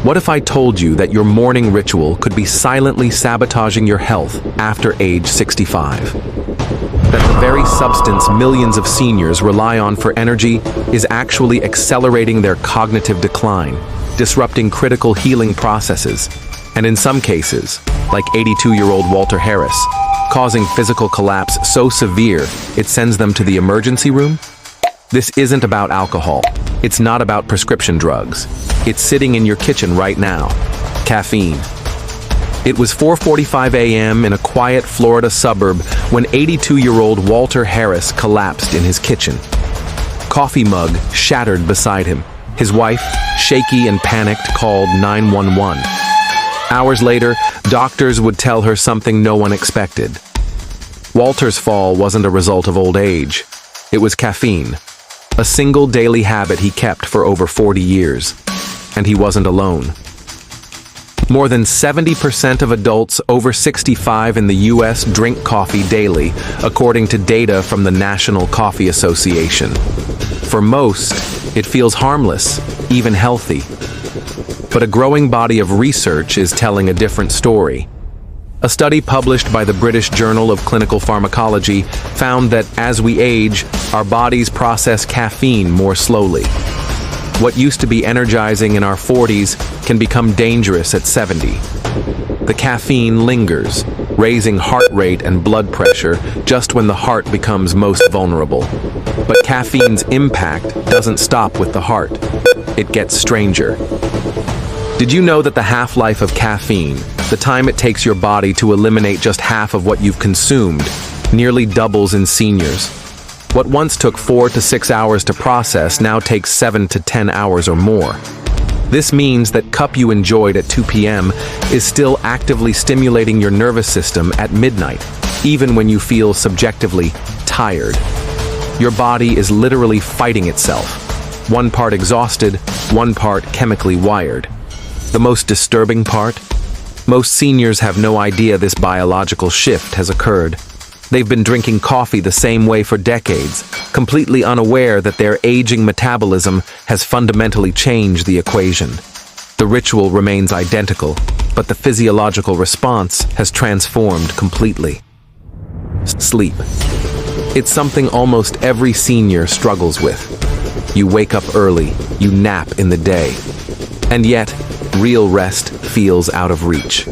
What if I told you that your morning ritual could be silently sabotaging your health after age 65? That the very substance millions of seniors rely on for energy is actually accelerating their cognitive decline, disrupting critical healing processes, and in some cases, like 82-year-old Walter Harris, causing physical collapse so severe it sends them to the emergency room? This isn't about alcohol. It's not about prescription drugs. It's sitting in your kitchen right now. Caffeine. It was 4:45 a.m. in a quiet Florida suburb when 82-year-old Walter Harris collapsed in his kitchen. Coffee mug shattered beside him. His wife, shaky and panicked, called 911. Hours later, doctors would tell her something no one expected. Walter's fall wasn't a result of old age. It was caffeine, a single daily habit he kept for over 40 years. And he wasn't alone. More than 70% of adults over 65 in the U.S. drink coffee daily, according to data from the National Coffee Association. For most, it feels harmless, even healthy. But a growing body of research is telling a different story. A study published by the British Journal of Clinical Pharmacology found that as we age, our bodies process caffeine more slowly. What used to be energizing in our 40s can become dangerous at 70. The caffeine lingers, raising heart rate and blood pressure just when the heart becomes most vulnerable. But caffeine's impact doesn't stop with the heart. It gets stranger. Did you know that the half-life of caffeine, the time it takes your body to eliminate just half of what you've consumed, nearly doubles in seniors? What once took 4 to 6 hours to process now takes 7 to 10 hours or more. This means that cup you enjoyed at 2 p.m. is still actively stimulating your nervous system at midnight, even when you feel subjectively tired. Your body is literally fighting itself. One part exhausted, one part chemically wired. The most disturbing part? Most seniors have no idea this biological shift has occurred. They've been drinking coffee the same way for decades, completely unaware that their aging metabolism has fundamentally changed the equation. The ritual remains identical, but the physiological response has transformed completely. Sleep. It's something almost every senior struggles with. You wake up early, you nap in the day, and yet, real rest feels out of reach.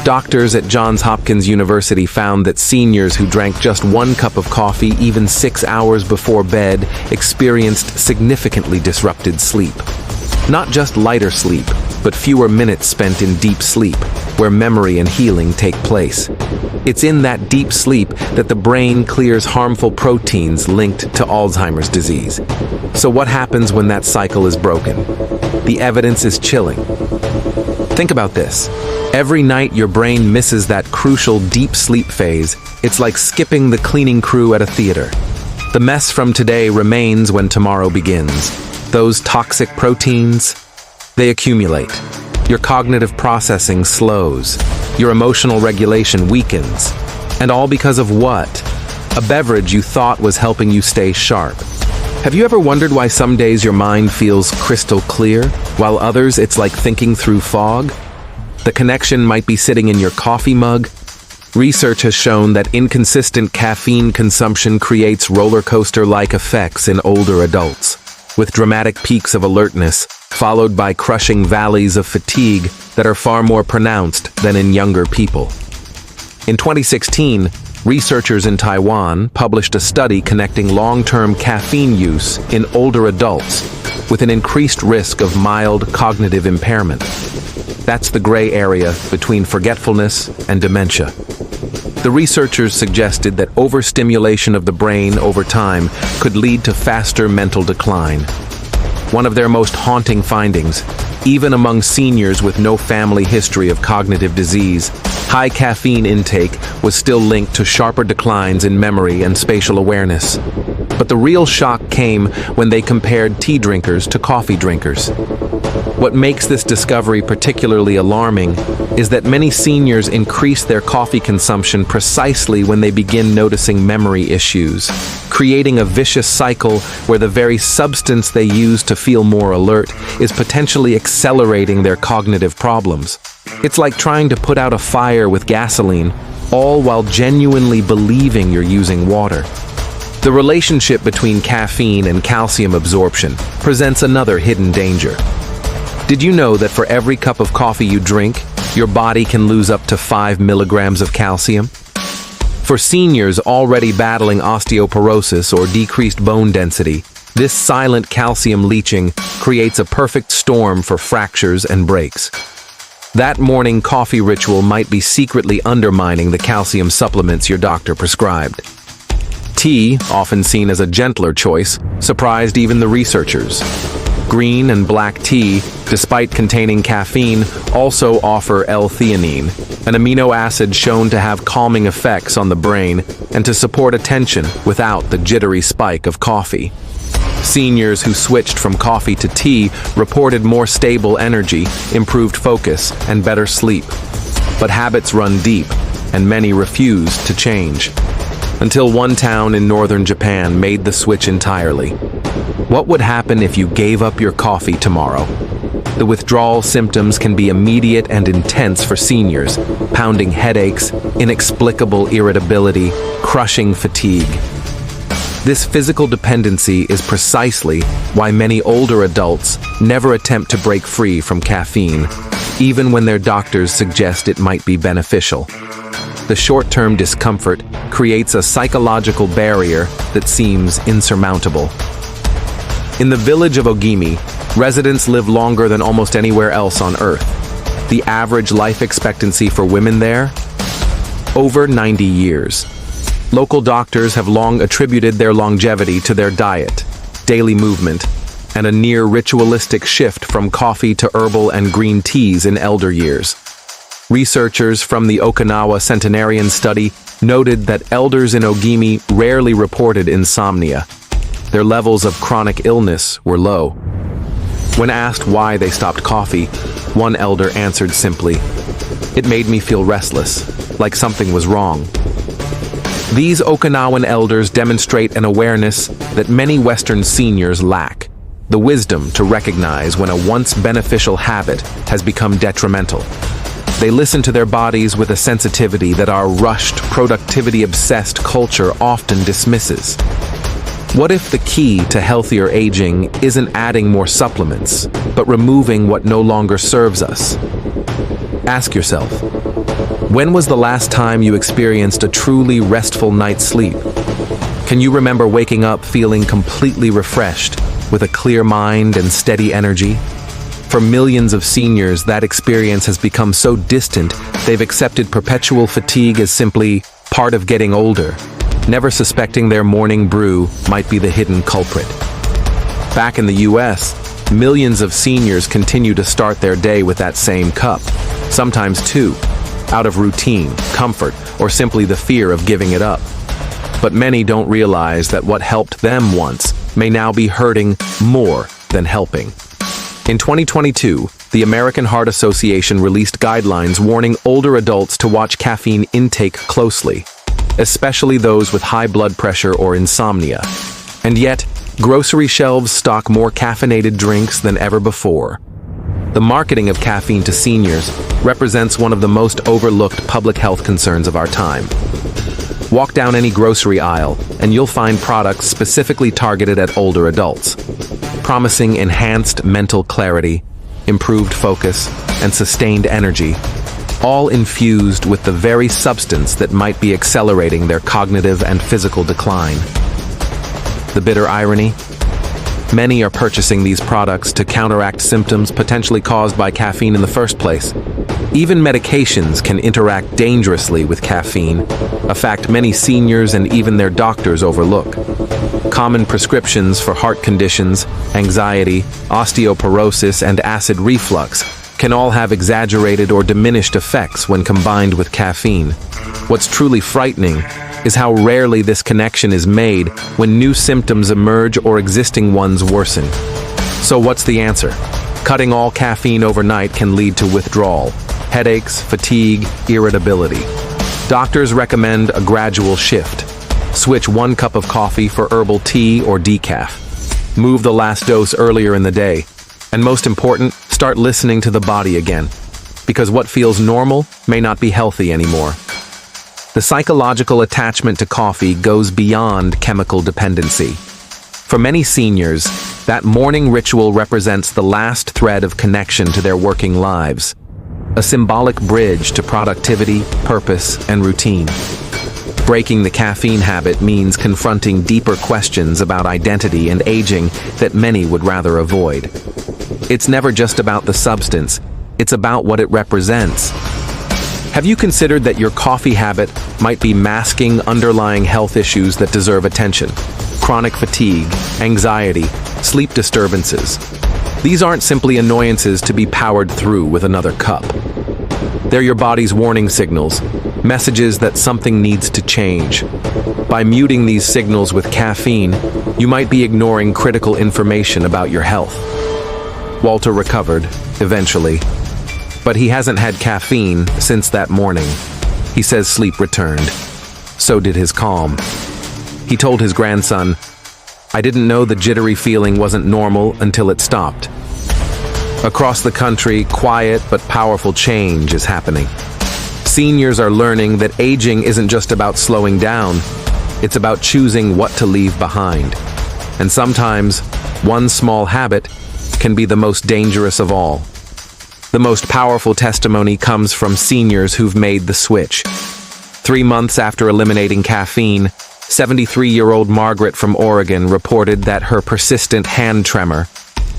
Doctors at Johns Hopkins University found that seniors who drank just 1 cup of coffee even 6 hours before bed experienced significantly disrupted sleep. Not just lighter sleep, but fewer minutes spent in deep sleep, where memory and healing take place. It's in that deep sleep that the brain clears harmful proteins linked to Alzheimer's disease. So what happens when that cycle is broken? The evidence is chilling. Think about this. Every night your brain misses that crucial deep sleep phase. It's like skipping the cleaning crew at a theater. The mess from today remains when tomorrow begins. Those toxic proteins, they accumulate. Your cognitive processing slows. Your emotional regulation weakens. And all because of what? A beverage you thought was helping you stay sharp. Have you ever wondered why some days your mind feels crystal clear, while others it's like thinking through fog? The connection might be sitting in your coffee mug. Research has shown that inconsistent caffeine consumption creates roller coaster-like effects in older adults, with dramatic peaks of alertness, followed by crushing valleys of fatigue that are far more pronounced than in younger people. In 2016, researchers in Taiwan published a study connecting long-term caffeine use in older adults with an increased risk of mild cognitive impairment. That's the gray area between forgetfulness and dementia. The researchers suggested that overstimulation of the brain over time could lead to faster mental decline. One of their most haunting findings, even among seniors with no family history of cognitive disease, high caffeine intake was still linked to sharper declines in memory and spatial awareness. But the real shock came when they compared tea drinkers to coffee drinkers. What makes this discovery particularly alarming is that many seniors increase their coffee consumption precisely when they begin noticing memory issues, creating a vicious cycle where the very substance they use to feel more alert is potentially accelerating their cognitive problems. It's like trying to put out a fire with gasoline, all while genuinely believing you're using water. The relationship between caffeine and calcium absorption presents another hidden danger. Did you know that for every cup of coffee you drink, your body can lose up to 5 milligrams of calcium? For seniors already battling osteoporosis or decreased bone density, this silent calcium leaching creates a perfect storm for fractures and breaks. That morning coffee ritual might be secretly undermining the calcium supplements your doctor prescribed. Tea, often seen as a gentler choice, surprised even the researchers. Green and black tea, despite containing caffeine, also offer l-theanine, an amino acid shown to have calming effects on the brain and to support attention without the jittery spike of coffee. Seniors who switched from coffee to tea reported more stable energy, improved focus, and better sleep. But habits run deep, and many refused to change. Until one town in northern Japan made the switch entirely. What would happen if you gave up your coffee tomorrow? The withdrawal symptoms can be immediate and intense for seniors, pounding headaches, inexplicable irritability, crushing fatigue. This physical dependency is precisely why many older adults never attempt to break free from caffeine, even when their doctors suggest it might be beneficial. The short-term discomfort creates a psychological barrier that seems insurmountable. In the village of Ogimi, residents live longer than almost anywhere else on Earth. The average life expectancy for women there? Over 90 years. Local doctors have long attributed their longevity to their diet, daily movement, and a near ritualistic shift from coffee to herbal and green teas in elder years. Researchers from the Okinawa Centenarian Study noted that elders in Ogimi rarely reported insomnia. Their levels of chronic illness were low. When asked why they stopped coffee, one elder answered simply, "It made me feel restless, like something was wrong." These Okinawan elders demonstrate an awareness that many Western seniors lack, the wisdom to recognize when a once beneficial habit has become detrimental. They listen to their bodies with a sensitivity that our rushed, productivity-obsessed culture often dismisses. What if the key to healthier aging isn't adding more supplements, but removing what no longer serves us? Ask yourself, when was the last time you experienced a truly restful night's sleep? Can you remember waking up feeling completely refreshed, with a clear mind and steady energy? For millions of seniors, that experience has become so distant, they've accepted perpetual fatigue as simply part of getting older, never suspecting their morning brew might be the hidden culprit. Back in the US, millions of seniors continue to start their day with that same cup, sometimes two, out of routine, comfort, or simply the fear of giving it up. But many don't realize that what helped them once may now be hurting more than helping. In 2022, the American Heart Association released guidelines warning older adults to watch caffeine intake closely, especially those with high blood pressure or insomnia. And yet, grocery shelves stock more caffeinated drinks than ever before. The marketing of caffeine to seniors represents one of the most overlooked public health concerns of our time. Walk down any grocery aisle, and you'll find products specifically targeted at older adults, promising enhanced mental clarity, improved focus, and sustained energy, all infused with the very substance that might be accelerating their cognitive and physical decline. The bitter irony? Many are purchasing these products to counteract symptoms potentially caused by caffeine in the first place. Even medications can interact dangerously with caffeine, a fact many seniors and even their doctors overlook. Common prescriptions for heart conditions, anxiety, osteoporosis, and acid reflux can all have exaggerated or diminished effects when combined with caffeine. What's truly frightening is how rarely this connection is made when new symptoms emerge or existing ones worsen. So what's the answer? Cutting all caffeine overnight can lead to withdrawal, headaches, fatigue, irritability. Doctors recommend a gradual shift. Switch 1 cup of coffee for herbal tea or decaf. Move the last dose earlier in the day. And most important, start listening to the body again. Because what feels normal may not be healthy anymore. The psychological attachment to coffee goes beyond chemical dependency. For many seniors, that morning ritual represents the last thread of connection to their working lives. A symbolic bridge to productivity, purpose, and routine. Breaking the caffeine habit means confronting deeper questions about identity and aging that many would rather avoid. It's never just about the substance, it's about what it represents. Have you considered that your coffee habit might be masking underlying health issues that deserve attention? Chronic fatigue, anxiety, sleep disturbances. These aren't simply annoyances to be powered through with another cup. They're your body's warning signals, messages that something needs to change. By muting these signals with caffeine, you might be ignoring critical information about your health. Walter recovered, eventually, but he hasn't had caffeine since that morning. He says sleep returned. So did his calm. He told his grandson, "I didn't know the jittery feeling wasn't normal until it stopped." Across the country, quiet but powerful change is happening. Seniors are learning that aging isn't just about slowing down, it's about choosing what to leave behind. And sometimes, one small habit can be the most dangerous of all. The most powerful testimony comes from seniors who've made the switch. 3 months after eliminating caffeine, 73-year-old Margaret from Oregon reported that her persistent hand tremor,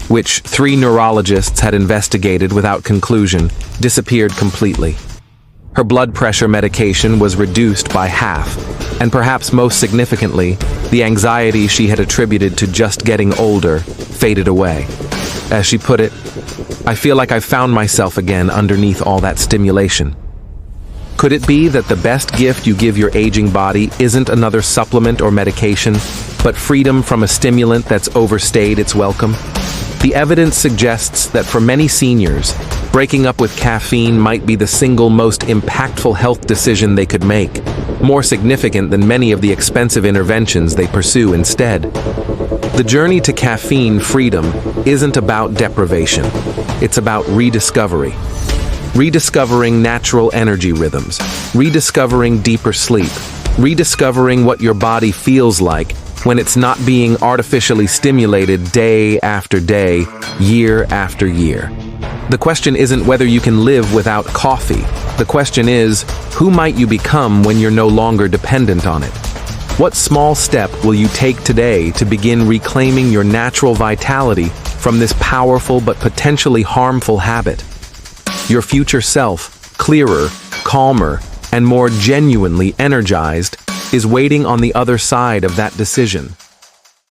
which 3 neurologists had investigated without conclusion, disappeared completely. Her blood pressure medication was reduced by half, and perhaps most significantly, the anxiety she had attributed to just getting older faded away. As she put it, "I feel like I've found myself again underneath all that stimulation." Could it be that the best gift you give your aging body isn't another supplement or medication, but freedom from a stimulant that's overstayed its welcome? The evidence suggests that for many seniors, breaking up with caffeine might be the single most impactful health decision they could make, more significant than many of the expensive interventions they pursue instead. The journey to caffeine freedom isn't about deprivation, it's about rediscovery. Rediscovering natural energy rhythms, rediscovering deeper sleep, rediscovering what your body feels like when it's not being artificially stimulated day after day, year after year. The question isn't whether you can live without coffee. The question is, who might you become when you're no longer dependent on it? What small step will you take today to begin reclaiming your natural vitality from this powerful but potentially harmful habit? Your future self, clearer, calmer, and more genuinely energized, is waiting on the other side of that decision.